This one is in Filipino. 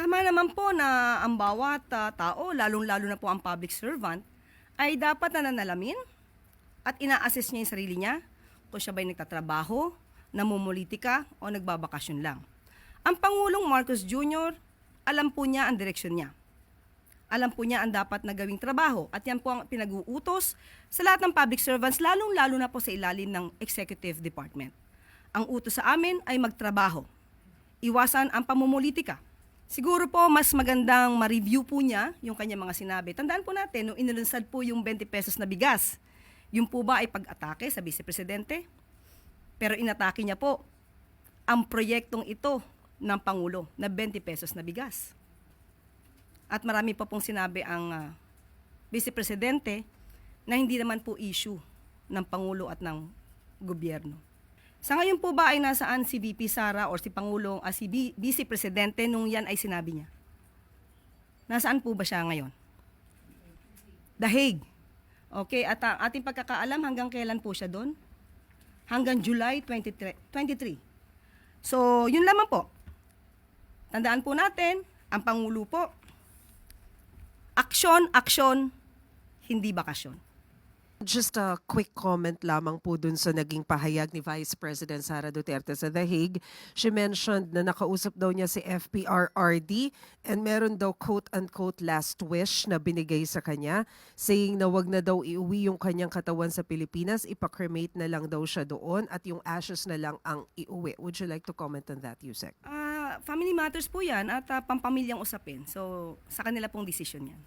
Tama naman po na ang bawat tao, lalong-lalo na po ang public servant, ay dapat nananalamin at ina-assess niya yung sarili niya kung siya ba'y nagtatrabaho, namumulitika o nagbabakasyon lang. Ang Pangulong Marcos Jr., alam po niya ang direksyon niya. Alam po niya ang dapat na gawing trabaho at yan po ang pinag-uutos sa lahat ng public servants, lalong-lalo na po sa ilalim ng executive department. Ang utos sa amin ay magtrabaho. Iwasan ang pamumulitika. Siguro po mas magandang ma-review po niya yung kanyang mga sinabi. Tandaan po natin, nung inilunsad po yung 20 pesos na bigas, yung po ba ay pag-atake sa Vice Presidente? Pero inatake niya po ang proyektong ito ng Pangulo na 20 pesos na bigas. At marami pa pong sinabi ang Vice Presidente na hindi naman po issue ng Pangulo at ng gobyerno. Sa ngayon po ba ay nasaan si VP Sara or si Pangulong, si Vice Presidente nung yan ay sinabi niya? Nasaan po ba siya ngayon? The Hague. Okay, at ang ating pagkakaalam hanggang kailan po siya doon? Hanggang July 23. So, yun lamang po. Tandaan po natin, ang Pangulo po, aksyon, aksyon, hindi bakasyon. Just a quick comment lamang po dun sa naging pahayag ni Vice President Sara Duterte sa The Hague. She mentioned na nakausap daw niya si FPRRD and meron daw quote-unquote last wish na binigay sa kanya, saying na wag na daw iuwi yung kanyang katawan sa Pilipinas, ipakremate na lang daw siya doon at yung ashes na lang ang iuwi. Would you like to comment on that, Yusek? Family matters po yan at pampamilyang usapin. So, sa kanila pong desisyon yan.